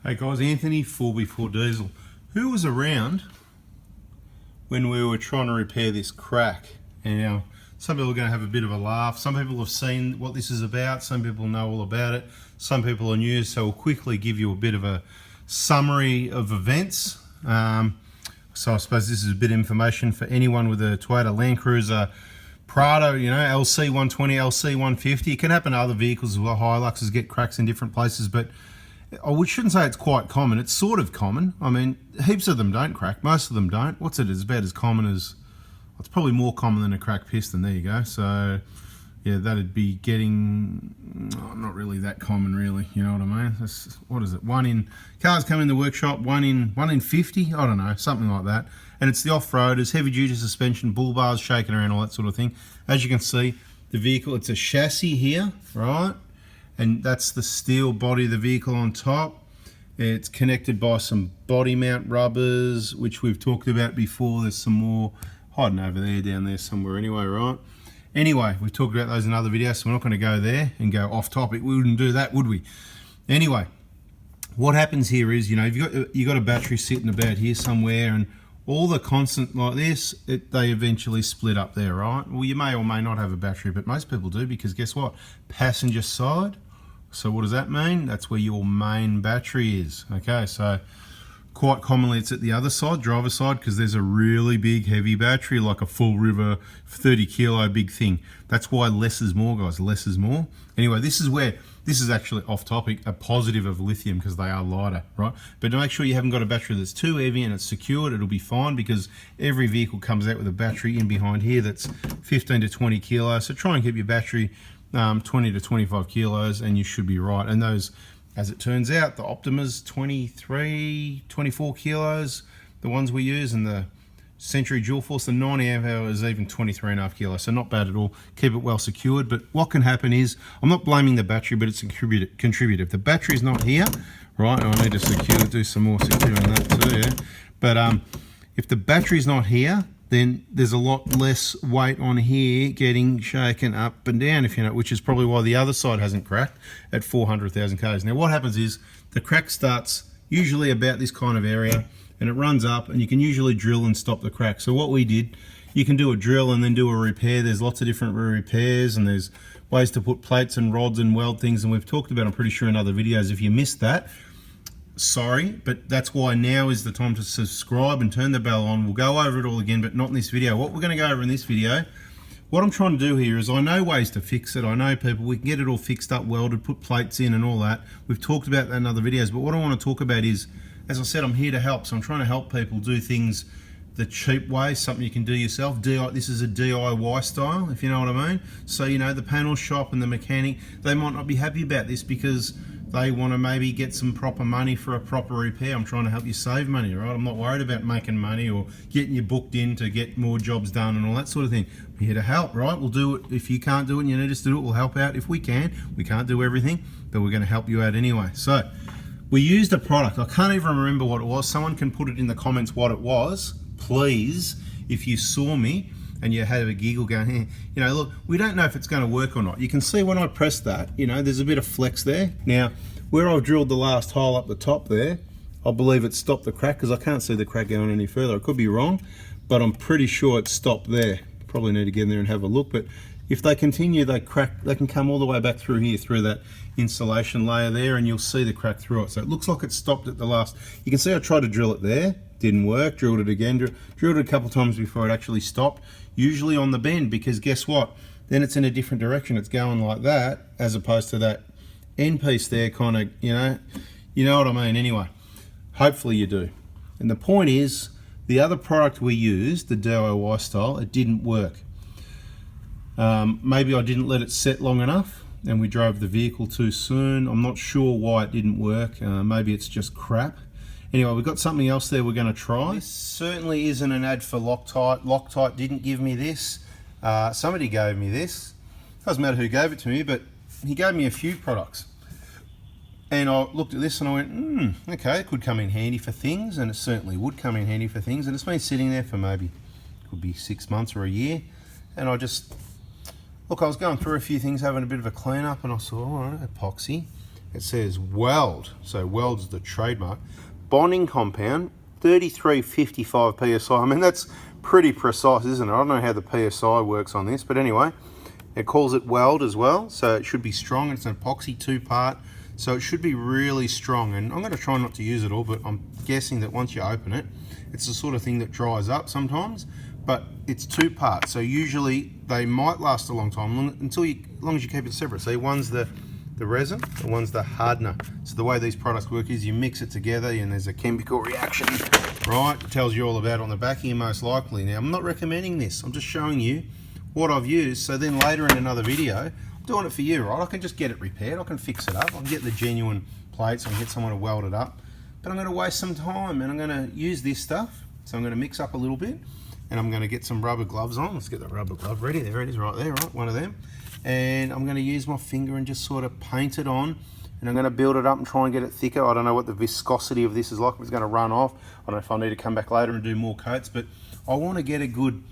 Hey guys, Anthony, 4x4 Diesel. Who was around when we were trying to repair this crack? And now, some people are going to have a bit of a laugh. Some people have seen what this is about. Some people know all about it. Some people are new, so we'll quickly give you a bit of a summary of events. So I suppose this is a bit of information for anyone with a Toyota Land Cruiser, Prado, you know, LC120, LC150. It can happen to other vehicles as well. Hiluxes get cracks in different places, but I shouldn't say it's quite common. It's sort of common. I mean, heaps of them don't crack. Most of them don't. What's it? It's about as common as... It's probably more common than a cracked piston. There you go. So, yeah, that'd be getting... not really that common, really. You know what I mean? That's, what is it? Cars come in the workshop, one in 50? I don't know, something like that. And it's the off-roaders, heavy-duty suspension, bull bars shaking around, all that sort of thing. As you can see, the vehicle, it's a chassis here, right? And that's the steel body of the vehicle on top. It's connected by some body mount rubbers, which we've talked about before. There's some more hiding over there, down there somewhere anyway, right? Anyway, we've talked about those in other videos, so we're not going to go there and go off topic. We wouldn't do that, would we? Anyway, what happens here is, you know, you've got a battery sitting about here somewhere, and all the constant like this, they eventually split up there, right? Well, you may or may not have a battery, but most people do, because guess what? Passenger side. So what does that mean? That's where your main battery is. Okay, so quite commonly it's at the other side, driver's side, because there's a really big heavy battery, like a full river 30 kilo big thing. That's why less is more, guys. Less is more. Anyway, this is actually off topic, a positive of lithium, because they are lighter, right? But to make sure you haven't got a battery that's too heavy and it's secured, it'll be fine, because every vehicle comes out with a battery in behind here that's 15 to 20 kilos. So try and keep your battery 20 to 25 kilos and you should be right. And those, as it turns out, the Optima's 23, 24 kilos, the ones we use, and the Century Dual Force, the 90 amp hour, is even 23.5 kilos, so not bad at all. Keep it well secured. But what can happen is, I'm not blaming the battery, but it's a contributor. If the battery's not here, right, I need to do some more securing that too, yeah? But if the battery's not here, then there's a lot less weight on here getting shaken up and down, if you know, which is probably why the other side hasn't cracked at 400,000 k's. Now what happens is, the crack starts usually about this kind of area, and it runs up, and you can usually drill and stop the crack. So what we did, you can do a drill and then do a repair. There's lots of different repairs, and there's ways to put plates and rods and weld things, and we've talked about, I'm pretty sure, in other videos. If you missed that, sorry, but that's why now is the time to subscribe and turn the bell on. We'll go over it all again, but not in this video. What we're going to go over in this video, what I'm trying to do here is, I know ways to fix it. I know people, we can get it all fixed up, welded, put plates in and all that. We've talked about that in other videos, but what I want to talk about is, as I said, I'm here to help. So I'm trying to help people do things the cheap way, something you can do yourself. This is a DIY style, if you know what I mean. So, you know, the panel shop and the mechanic, they might not be happy about this because they want to maybe get some proper money for a proper repair. I'm trying to help you save money, right? I'm not worried about making money or getting you booked in to get more jobs done and all that sort of thing. We're here to help, right? We'll do it. If you can't do it and you need us to do it, we'll help out if we can. We can't do everything, but we're going to help you out anyway. So we used a product. I can't even remember what it was. Someone can put it in the comments what it was, please. If you saw me and you had a giggle going, hey, you know, look, we don't know if it's going to work or not. You can see when I press that, you know, there's a bit of flex there. Now, where I've drilled the last hole up the top there, I believe it stopped the crack, because I can't see the crack going any further. I could be wrong, but I'm pretty sure it stopped there. Probably need to get in there and have a look, but if they continue, they can come all the way back through here, through that insulation layer there, and you'll see the crack through it. So it looks like it stopped at the last. You can see I tried to drill it there, didn't work, drilled it again, drilled it a couple of times before it actually stopped, usually on the bend, because guess what? Then it's in a different direction. It's going like that, as opposed to that end piece there, kind of, you know what I mean. Anyway, hopefully you do. And the point is, the other product we used, the DIY style, it didn't work. Maybe I didn't let it set long enough and we drove the vehicle too soon. I'm not sure why it didn't work. Maybe it's just crap. Anyway, we've got something else there we're going to try. This certainly isn't an ad for Loctite. Loctite didn't give me this. Somebody gave me this. Doesn't matter who gave it to me, but he gave me a few products. And I looked at this and I went, okay, it could come in handy for things, and it certainly would come in handy for things. And it's been sitting there for maybe, could be 6 months or a year. And I just, look, I was going through a few things, having a bit of a clean up, and I saw, all right, epoxy. it says weld, so weld's the trademark. Bonding compound, 3355 psi. I mean, that's pretty precise, isn't it? I don't know how the psi works on this, but anyway, it calls it weld as well, so it should be strong. It's an epoxy 2-part, so it should be really strong. And I'm going to try not to use it all, but I'm guessing that once you open it, it's the sort of thing that dries up sometimes, but it's 2-part, so usually they might last a long time as long as you keep it separate. See, one's the resin, and one's the hardener. So the way these products work is you mix it together and there's a chemical reaction, right? It tells you all about it on the back here most likely. Now, I'm not recommending this, I'm just showing you what I've used, so then later in another video, I'm doing it for you, right? I can just get it repaired, I can fix it up, I can get the genuine plates, I can get someone to weld it up, but I'm going to waste some time and I'm going to use this stuff. So I'm going to mix up a little bit and I'm going to get some rubber gloves on. Let's get the rubber glove ready. There it is right there, right? One of them. And I'm going to use my finger and just sort of paint it on, and I'm going to build it up and try and get it thicker. I don't know what the viscosity of this is like, if it's going to run off. I don't know if I need to come back later and do more coats, but I want to get a good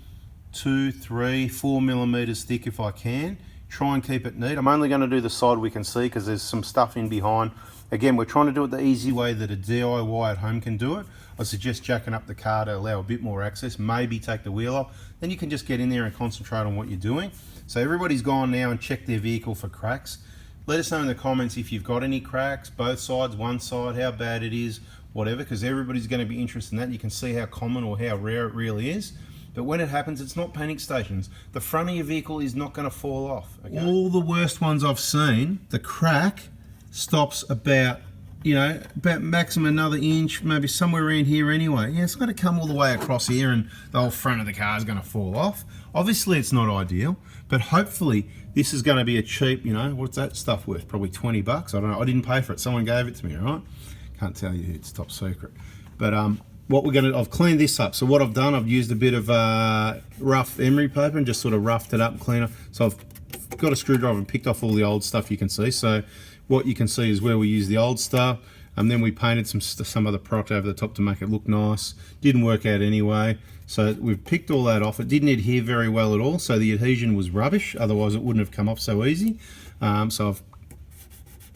2, 3, 4 millimeters thick if I can. Try and keep it neat. I'm only going to do the side we can see because there's some stuff in behind. Again, we're trying to do it the easy way that a DIY at home can do it. I suggest jacking up the car to allow a bit more access, maybe take the wheel off. Then you can just get in there and concentrate on what you're doing. So everybody's gone now and checked their vehicle for cracks. Let us know in the comments if you've got any cracks, both sides, one side, how bad it is, whatever, because everybody's going to be interested in that. You can see how common or how rare it really is. But when it happens, it's not panic stations. The front of your vehicle is not going to fall off. Okay? All the worst ones I've seen, the crack stops about, you know, about maximum another inch, maybe somewhere around here anyway. Yeah, it's going to come all the way across here and the whole front of the car is going to fall off. Obviously, it's not ideal, but hopefully this is going to be a cheap, you know, what's that stuff worth? Probably 20 bucks. I don't know. I didn't pay for it. Someone gave it to me, all right? Can't tell you, it's top secret. But what we're going to, I've cleaned this up. So what I've done, I've used a bit of rough emery paper and just sort of roughed it up and cleaned up. So I've got a screwdriver and picked off all the old stuff you can see. So what you can see is where we use the old stuff, and then we painted some other product over the top to make it look nice. Didn't work out anyway. So we've picked all that off. It didn't adhere very well at all, so the adhesion was rubbish. Otherwise it wouldn't have come off so easy. So I've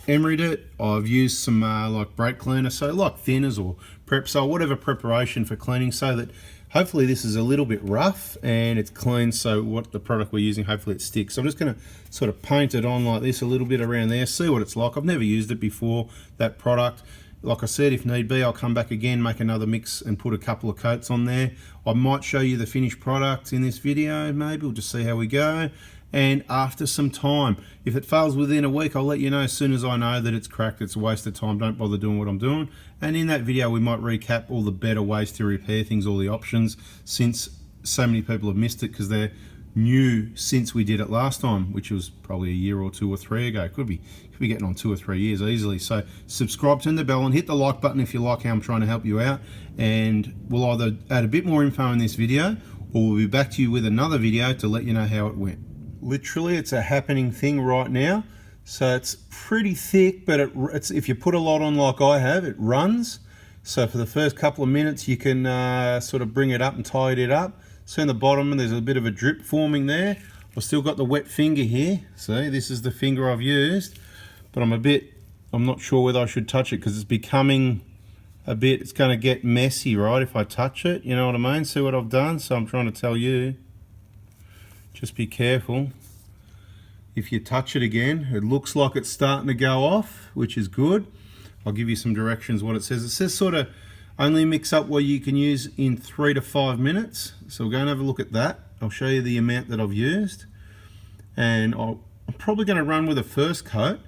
emeryed it. I've used some like brake cleaner, so like thinners or prep, so whatever preparation for cleaning, so that hopefully this is a little bit rough and it's clean, so what the product we're using, hopefully it sticks. So I'm just going to sort of paint it on like this a little bit around there, see what it's like. I've never used it before, that product. Like I said, if need be, I'll come back again, make another mix and put a couple of coats on there. I might show you the finished product in this video, maybe. We'll just see how we go. And after some time, if it fails within a week, I'll let you know as soon as I know that it's cracked. It's a waste of time. Don't bother doing what I'm doing. And in that video, we might recap all the better ways to repair things, all the options, since so many people have missed it because they're new since we did it last time, which was probably a year or 2 or 3 ago. Could be getting on 2 or 3 years easily. So subscribe, turn the bell, and hit the like button if you like how I'm trying to help you out. And we'll either add a bit more info in this video, or we'll be back to you with another video to let you know how it went. Literally, it's a happening thing right now. So it's pretty thick, but it's if you put a lot on like I have, it runs. So for the first couple of minutes, you can sort of bring it up and tidy it up. See in the bottom, and there's a bit of a drip forming there. I've still got the wet finger here. See, this is the finger I've used, but I'm not sure whether I should touch it because it's becoming a bit, it's going to get messy, right, if I touch it, you know what I mean? See what I've done? So I'm trying to tell you, just be careful. If you touch it again, it looks like it's starting to go off, which is good. I'll give you some directions what it says. It says sort of only mix up what you can use in 3 to 5 minutes. So we'll go and have a look at that. I'll show you the amount that I've used. And I'm probably going to run with a first coat.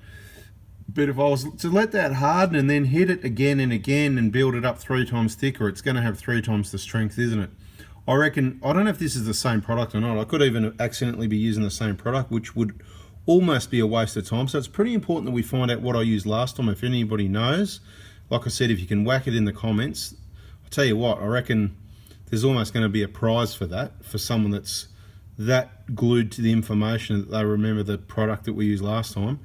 But if I was to let that harden and then hit it again and again and build it up 3 times thicker, it's going to have 3 times the strength, isn't it? I reckon, I don't know if this is the same product or not. I could even accidentally be using the same product, which would almost be a waste of time. So it's pretty important that we find out what I used last time, if anybody knows. Like I said, if you can whack it in the comments, I'll tell you what, I reckon there's almost going to be a prize for that, for someone that's that glued to the information that they remember the product that we used last time.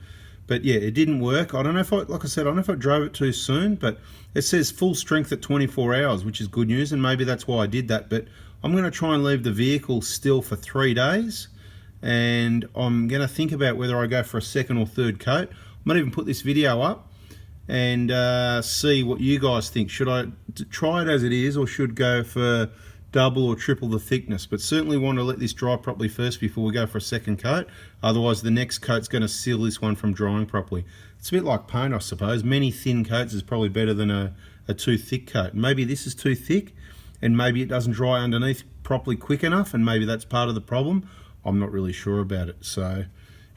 But yeah, it didn't work. I don't know if like I said, I don't know if I drove it too soon, but it says full strength at 24 hours, which is good news, and maybe that's why I did that. But I'm going to try and leave the vehicle still for 3 days, and I'm going to think about whether I go for a second or third coat. might even put this video up and see what you guys think. Should I try it as it is, or should go for double or triple the thickness? But certainly want to let this dry properly first before we go for a second coat. Otherwise the next coat's going to seal this one from drying properly. It's a bit like paint, I suppose. Many thin coats is probably better than a too thick coat. Maybe this is too thick, and maybe it doesn't dry underneath properly quick enough, and maybe that's part of the problem. I'm not really sure about it. So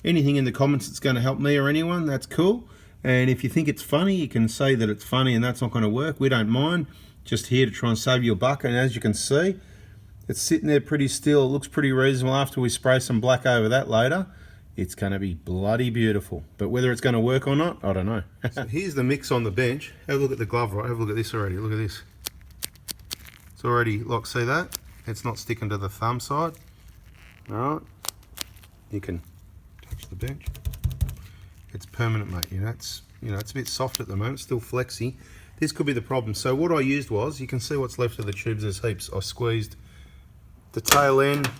anything in the comments that's going to help me or anyone, that's cool. And if you think it's funny, you can say that it's funny and that's not going to work. We don't mind. Just here to try and save you a buck. And as you can see, it's sitting there pretty still. It looks pretty reasonable. After we spray some black over that later, it's going to be bloody beautiful. But whether it's going to work or not, I don't know. So here's the mix on the bench. Have a look at the glove, right? Have a look at this already. Look at this. It's already, look, see that? It's not sticking to the thumb side. All right. You can touch the bench. It's permanent, mate. It's a bit soft at the moment, still flexy. This could be the problem. So what I used was, you can see what's left of the tubes, there's heaps. I squeezed the tail end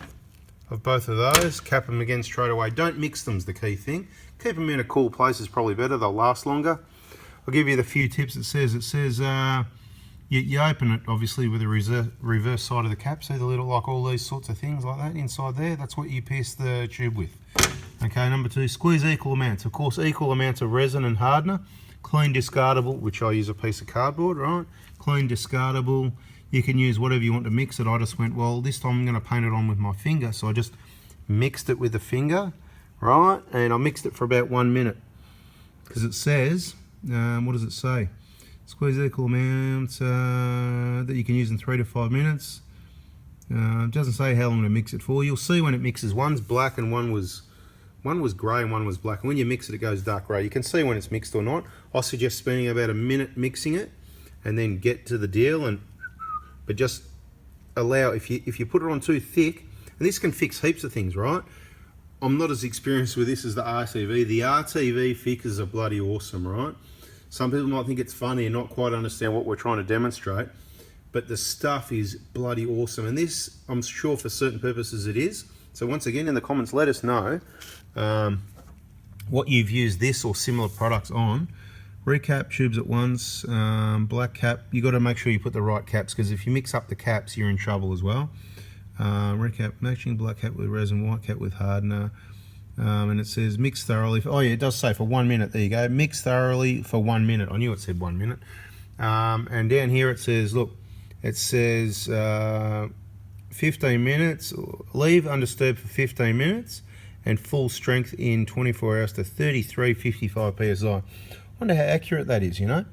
of both of those, cap them again straight away. Don't mix them's the key thing. Keep them in a cool place is probably better, they'll last longer. I'll give you the few tips. It says you open it obviously with the reverse side of the cap. See the little, like all these sorts of things like that inside there, that's what you pierce the tube with. Okay, number 2, squeeze equal amounts. Of course, equal amounts of resin and hardener. Clean discardable, which I use a piece of cardboard, right? Clean discardable. You can use whatever you want to mix it. I just went, well, this time I'm going to paint it on with my finger. So I just mixed it with the finger, right? And I mixed it for about 1 minute. Because it says, what does it say? Squeeze equal amounts that you can use in 3 to 5 minutes. It doesn't say how long to mix it for. You'll see when it mixes. One's black and one was grey and one was black, and when you mix it, it goes dark grey. You can see when it's mixed or not. I suggest spending about a minute mixing it and then get to the deal, but just allow, if you put it on too thick, and this can fix heaps of things, right? I'm not as experienced with this as the RTV. The RTV fixes are bloody awesome, right? Some people might think it's funny and not quite understand what we're trying to demonstrate, but the stuff is bloody awesome, and this, I'm sure for certain purposes it is. So once again, in the comments, let us know what you've used this or similar products on. Recap tubes at once, black cap. You got to make sure you put the right caps, because if you mix up the caps, you're in trouble as well. Recap, matching black cap with resin, white cap with hardener. And it says mix thoroughly. Oh yeah, it does say for 1 minute. There you go. Mix thoroughly for 1 minute. I knew it said 1 minute. And down here it says, look, it says 15 minutes, leave undisturbed for 15 minutes, and full strength in 24 hours to 33.55 psi. I wonder how accurate that is, you know?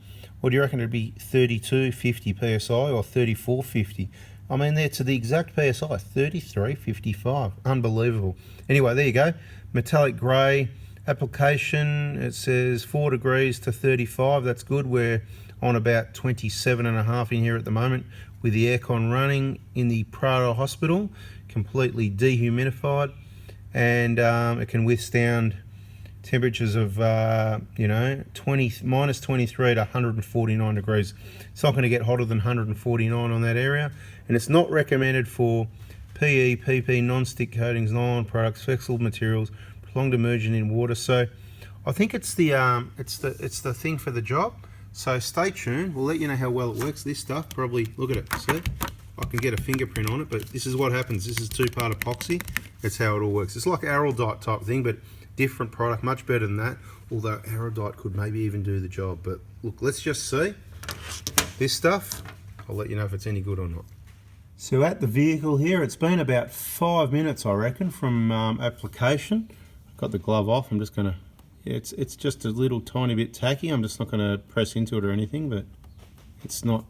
Or do you reckon it'd be 32.50 psi or 34.50? I mean, they're to the exact psi, 33.55. Unbelievable. Anyway, there you go. Metallic grey application. It says 4 degrees to 35. That's good. We're on about 27.5 in here at the moment, with the aircon running in the Prado hospital, completely dehumidified, and it can withstand temperatures of minus 23 to 149 degrees. It's not going to get hotter than 149 on that area, and it's not recommended for PE, PP, non-stick coatings, nylon products, flexible materials, prolonged immersion in water. So I think it's the thing for the job. So stay tuned. We'll let you know how well it works. This stuff, probably, look at it, see? I can get a fingerprint on it, but this is what happens. This is 2-part epoxy. That's how it all works. It's like Araldite type thing, but different product, much better than that. Although Araldite could maybe even do the job. But look, let's just see. This stuff, I'll let you know if it's any good or not. So at the vehicle here, it's been about 5 minutes, I reckon, from application. I've got the glove off. I'm just going to, it's just a little tiny bit tacky. I'm just not going to press into it or anything, but it's not.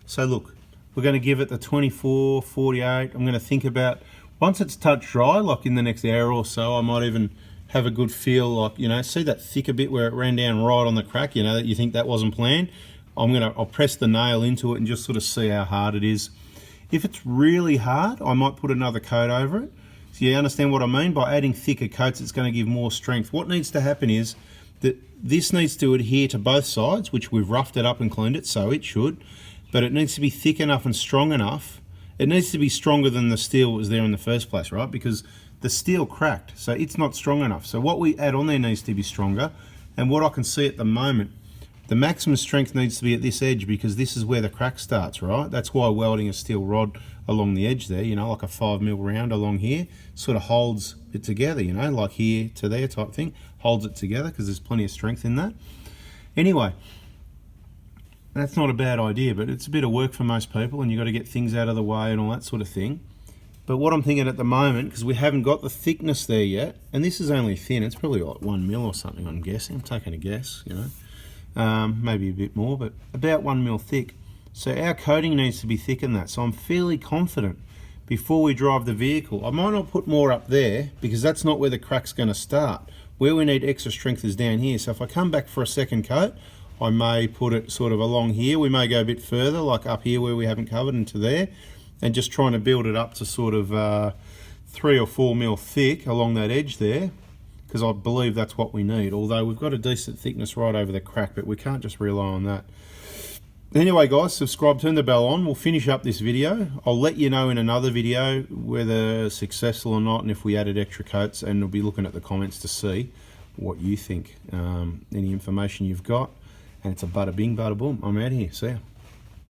So look, we're going to give it the 24, 48. I'm going to think about, once it's touch dry, like in the next hour or so, I might even have a good feel, like, you know, see that thicker bit where it ran down right on the crack, you know, that you think that wasn't planned. I'll press the nail into it and just sort of see how hard it is. If it's really hard, I might put another coat over it. So you understand what I mean? By adding thicker coats, it's going to give more strength. What needs to happen is that this needs to adhere to both sides, which we've roughed it up and cleaned it, so it should, but it needs to be thick enough and strong enough. It needs to be stronger than the steel that was there in the first place, right? Because the steel cracked, so it's not strong enough. So what we add on there needs to be stronger, And what I can see at the moment, the maximum strength needs to be at this edge because this is where the crack starts, right? That's why welding a steel rod along the edge there, you know, like a 5mm round along here, sort of holds it together, you know, like here to there type thing, holds it together because there's plenty of strength in that. Anyway, that's not a bad idea, but it's a bit of work for most people and you've got to get things out of the way and all that sort of thing. But what I'm thinking at the moment, because we haven't got the thickness there yet, and this is only thin, it's probably like 1mm or something, I'm guessing, I'm taking a guess, you know. Maybe a bit more, but about 1mm thick. So our coating needs to be thicker than that. So I'm fairly confident before we drive the vehicle. I might not put more up there because that's not where the crack's going to start. Where we need extra strength is down here. So if I come back for a second coat, I may put it sort of along here. We may go a bit further, like up here where we haven't covered into there, and just trying to build it up to sort of 3 or 4mm thick along that edge there, because I believe that's what we need, although we've got a decent thickness right over the crack, but we can't just rely on that. Anyway guys, subscribe, turn the bell on, we'll finish up this video. I'll let you know in another video whether successful or not and if we added extra coats, and we'll be looking at the comments to see what you think, any information you've got, and it's a bada bing, bada boom. I'm out of here, see ya.